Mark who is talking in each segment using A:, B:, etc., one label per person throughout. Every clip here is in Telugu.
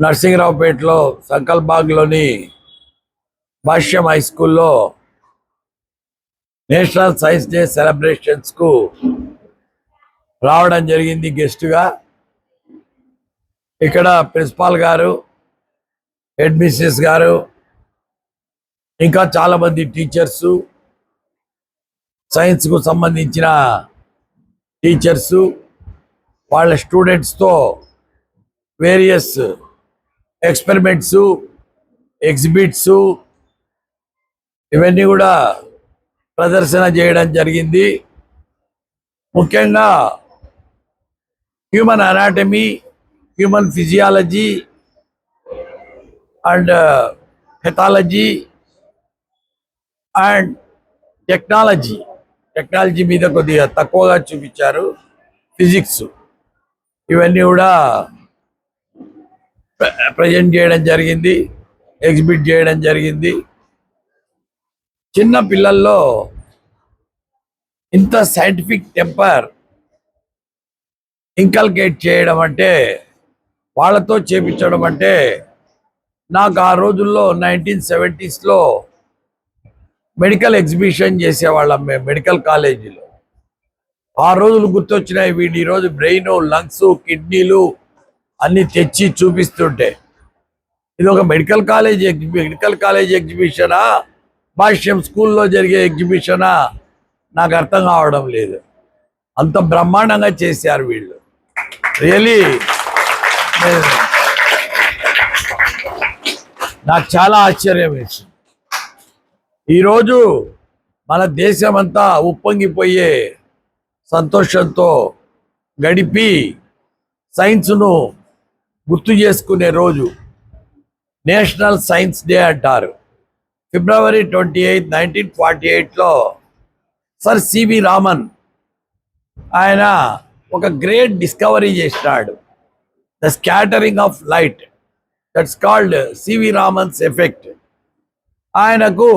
A: నర్సింగరావుపేటలో సంకల్బాగ్లోని భాష్యం హై స్కూల్లో నేషనల్ సైన్స్ డే సెలబ్రేషన్స్కు రావడం జరిగింది గెస్ట్గా. ఇక్కడ ప్రిన్సిపాల్ గారు, హెడ్ మిస్సెస్ గారు, ఇంకా చాలామంది టీచర్సు, సైన్స్కు సంబంధించిన టీచర్సు వాళ్ళ స్టూడెంట్స్తో వేరియస్ ఎక్స్పెరిమెంట్స్, ఎగ్జిబిట్స్ ఇవన్నీ కూడా ప్రదర్శన చేయడం జరిగింది. ముఖ్యంగా human anatomy, human physiology and pathology and technology మీద కొద్దిగా తక్కువగా చూపించారు. ఫిజిక్స్ ఇవన్నీ కూడా ప్రజెంట్ చేయడం జరిగింది, ఎగ్జిబిట్ చేయడం జరిగింది. చిన్న పిల్లల్లో ఇంత సైంటిఫిక్ టెంపర్ ఇంకల్కేట్ చేయడం అంటే, వాళ్ళతో చేపించడం అంటే, నాకు ఆ రోజుల్లో 1970s మెడికల్ ఎగ్జిబిషన్ చేసేవాళ్ళం మేము మెడికల్ కాలేజీలో. ఆ రోజులు గుర్తొచ్చినాయి. వీడి ఈరోజు బ్రెయిన్, లంగ్స్, కిడ్నీలు అన్ని తెచ్చి చూపిస్తుంటే, ఇది ఒక మెడికల్ కాలేజ్ ఎగ్జిబిషనా, భాష్యం స్కూల్లో జరిగే ఎగ్జిబిషనా నాకు అర్థం కావడం లేదు. అంత బ్రహ్మాండంగా చేశారు వీళ్ళు. రియలీ నాకు చాలా ఆశ్చర్యం వేసింది. ఈరోజు మన దేశం అంతా ఉప్పొంగిపోయే సంతోషంతో గడిపి సైన్స్ను గుర్తు చేసుకునే రోజు నేషనల్ సైన్స్ డే అంటారు. February 28, 1948లో సర్ సివి రామన్ ఆయన ఒక గ్రేట్ డిస్కవరీ చేసినాడు, the scattering of light. That's called C V Raman's effect. ఆయనకు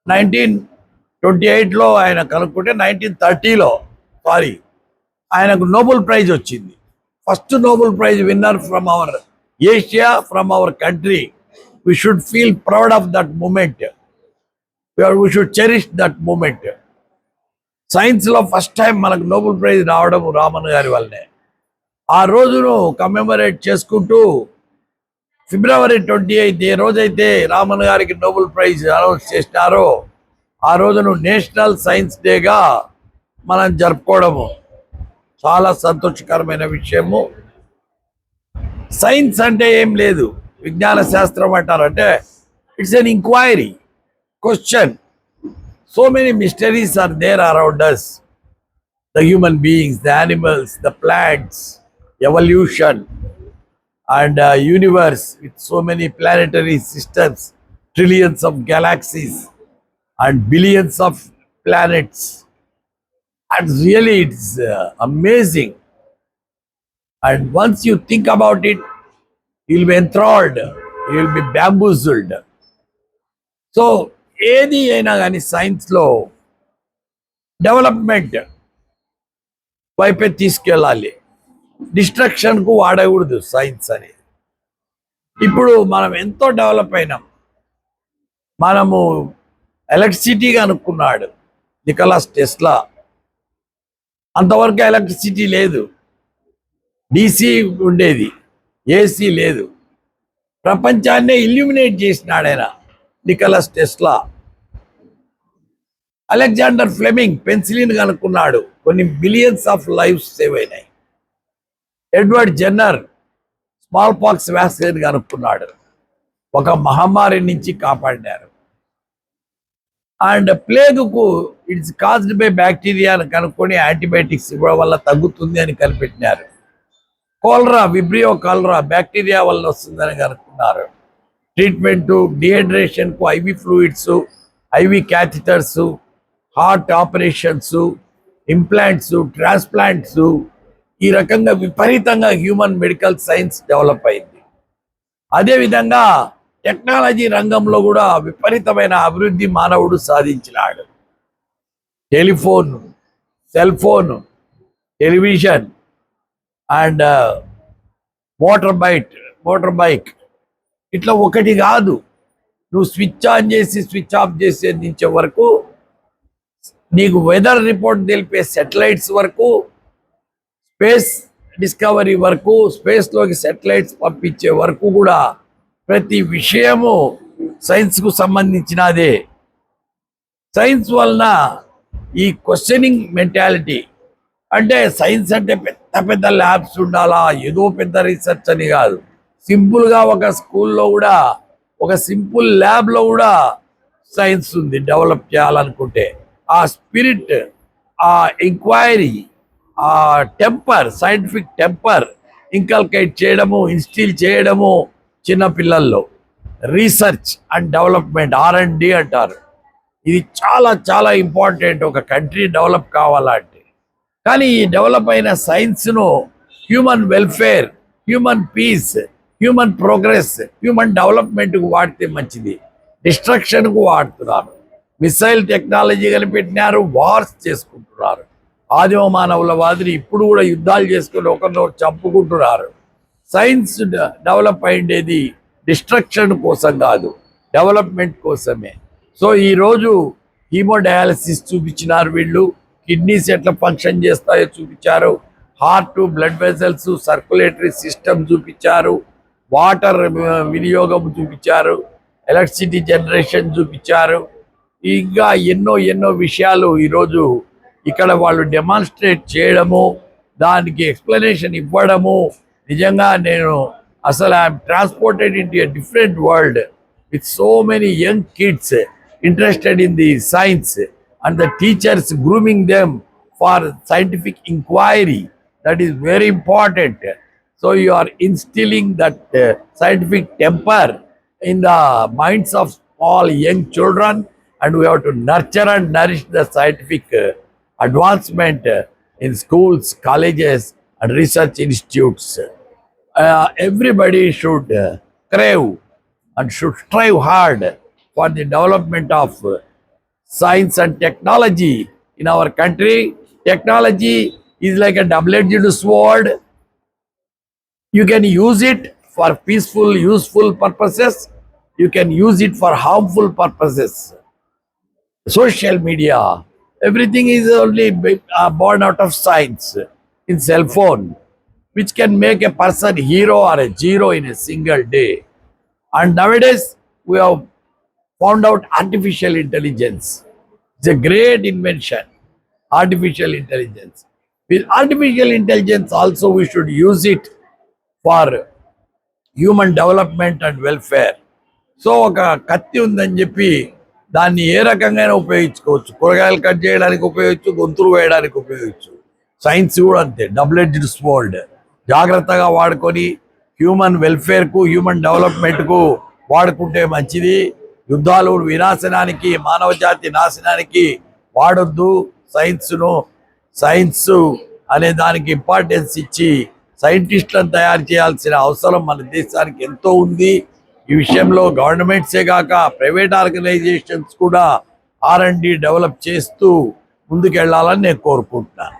A: 1928లో ఆయన కనుక్కుంటే 1930లో ఆయనకు నోబెల్ ప్రైజ్ వచ్చింది. First Nobel prize winner from our Asia, from our country. We should feel proud of that moment. We should cherish that moment. సైన్స్లో ఫస్ట్ టైం మనకు నోబెల్ ప్రైజ్ రావడం రామన్ గారి వల్లనే. ఆ రోజును కమెమరేట్ చేసుకుంటూ February 28 ఏ రోజైతే రామన్ గారికి నోబెల్ ప్రైజ్ అనౌన్స్ చేసినారో ఆ రోజును నేషనల్ సైన్స్ డేగా మనం జరుపుకోవడము చాలా సంతోషకరమైన విషయము. సైన్స్ అంటే ఏం లేదు, విజ్ఞాన శాస్త్రం అంటారు. అంటే it's an inquiry, question. So many mysteries are there around us, the human beings, the animals, the plants, evolution and universe with so many planetary systems, trillions of galaxies and billions of planets. And really it's amazing. And once you think about it, you'll be enthralled, you'll be bamboozled. So ఏది అయినా కానీ సైన్స్లో డెవలప్మెంట్ వైపే తీసుకెళ్ళాలి, డిస్ట్రక్షన్కు వాడకూడదు సైన్స్ అని. ఇప్పుడు మనం ఎంతో డెవలప్ అయినాం. మనము ఎలక్ట్రిసిటీ కనుక్కున్నాడు నికోలస్ టెస్లా. అంతవరకు ఎలక్ట్రిసిటీ లేదు, డీసీ ఉండేది, ఏసీ లేదు. ప్రపంచాన్నే ఇల్యూమినేట్ చేసినాడు ఆయన Nicholas Tesla. Alexander Fleming penicillin కనుక్కున్నాడు, కొన్ని బిలియన్స్ ఆఫ్ లైఫ్స్ సేవ్ అయినాయి. Edward Jenner smallpox vaccine కనుక్కున్నాడు, ఒక మహమ్మారి నుంచి కాపాడినారు. అండ్ ప్లేగ్కు ఇట్స్ కాజ్డ్ బై బ్యాక్టీరియా అని కనుక్కొని యాంటీబయాటిక్స్ ఇవ్వడం వల్ల తగ్గుతుంది అని కనిపెట్టినారు. కోలరా, విబ్రియో కాలరా బ్యాక్టీరియా వల్ల వస్తుందని కనుక్కున్నారు. ట్రీట్మెంటు డిహైడ్రేషన్కు IV fluids, IV catheters, heart operations, implants, transplants, ఈ రకంగా విపరీతంగా హ్యూమన్ మెడికల్ సైన్స్ డెవలప్ అయింది. అదేవిధంగా టెక్నాలజీ రంగంలో కూడా విపరీతమైన అభివృద్ధి మానవుడు సాధించినాడు. Telephone, cell phone, television and motorbike. ఇట్లా ఒకటి కాదు, నువ్వు స్విచ్ ఆన్ చేసి స్విచ్ ఆఫ్ చేసి అందించే వరకు, నీకు వెదర్ రిపోర్ట్ తెలిపే సెటిలైట్స్ వరకు, స్పేస్ డిస్కవరీ వరకు, స్పేస్లోకి సెటిలైట్స్ పంపించే వరకు కూడా ప్రతి విషయము సైన్స్కు సంబంధించినదే. సైన్స్ వలన ఈ క్వశ్చనింగ్ మెంటాలిటీ, అంటే సైన్స్ అంటే పెద్ద పెద్ద ల్యాబ్స్ ఉండాలా, ఏదో పెద్ద రీసెర్చ్ అని కాదు. సింపుల్గా ఒక స్కూల్లో కూడా, ఒక సింపుల్ ల్యాబ్లో కూడా సైన్స్ ఉంది. డెవలప్ చేయాలనుకుంటే ఆ స్పిరిట్, ఆ ఎంక్వైరీ, ఆ టెంపర్, సైంటిఫిక్ టెంపర్ ఇంకల్కేట్ చేయడము, ఇన్స్టిల్ చేయడము చిన్న పిల్లల్లో. రీసెర్చ్ అండ్ డెవలప్మెంట్, R&D అంటారు. ఇది చాలా చాలా ఇంపార్టెంట్ ఒక కంట్రీ డెవలప్ కావాలంటే. కానీ ఈ డెవలప్ అయిన సైన్స్ను human welfare, human peace, human progress, human డెవలప్మెంట్కు వాడితే మంచిది. డిస్ట్రక్షన్కు వాడుతున్నారు. మిసైల్ టెక్నాలజీ కనిపెట్టినారు, వార్స్ చేసుకుంటున్నారు. ఆదిమ మానవుల మాదిరి ఇప్పుడు కూడా యుద్ధాలు చేసుకుని ఒకరినొకరు చంపుకుంటున్నారు. సైన్స్ డెవలప్ అయ్యేది డిస్ట్రక్షన్ కోసం కాదు, డెవలప్మెంట్ కోసమే. సో ఈరోజు హీమోడయాలసిస్ చూపించినారు వీళ్ళు, కిడ్నీస్ ఎట్లా ఫంక్షన్ చేస్తాయో చూపించారు, heart, blood vessels, circulatory system చూపించారు, వాటర్ వినియోగం చూపించారు, ఎలక్ట్రిసిటీ జనరేషన్ చూపించారు. ఇంకా ఎన్నో ఎన్నో విషయాలు ఈరోజు ఇక్కడ వాళ్ళు డెమాన్స్ట్రేట్ చేయడము, దానికి ఎక్స్ప్లెనేషన్ ఇవ్వడము. నిజంగా నేను అసలు I'm transported in to a different world with so many young kids interested in the science, and the teachers grooming them for scientific inquiry. That is very important. So you are instilling that scientific temper in the minds of all young children, and we have to nurture and nourish the scientific advancement in schools, colleges and research institutes. Everybody should crave and should strive hard for the development of science and technology in our country. Technology is like a double-edged sword. You can use it for peaceful, useful purposes. You can use it for harmful purposes. Social media, everything is only born out of science. In cell phone, which can make a person hero or a zero in a single day. And nowadays, we have found out artificial intelligence. It's a great invention, artificial intelligence. With artificial intelligence also we should use it for human development and welfare. So ఒక కత్తి ఉందని చెప్పి దాన్ని ఏ రకంగా ఉపయోగించుకోవచ్చు. కూరగాయలు కట్ చేయడానికి ఉపయోగించు, గొంతులు వేయడానికి ఉపయోగించు. సైన్స్ కూడా అంతే, డబుల్ ఎడ్జ్డ్ స్వోర్డ్. జాగ్రత్తగా వాడుకొని హ్యూమన్ వెల్ఫేర్కు, హ్యూమన్ డెవలప్మెంట్కు వాడుకుంటే మంచిది. యుద్ధాలు వినాశనానికి, మానవ జాతి నాశనానికి వాడొద్దు సైన్స్ను. సైన్స్ అనే దానికి ఇంపార్టెన్స్ ఇచ్చి సైంటిస్టులను తయారు చేయాల్సిన అవసరం మన దేశానికి ఎంతో ఉంది. ఈ విషయంలో గవర్నమెంట్సే కాక ప్రైవేట్ ఆర్గనైజేషన్స్ కూడా R&D డెవలప్ చేస్తూ ముందుకెళ్లాలని నేను కోరుకుంటున్నాను.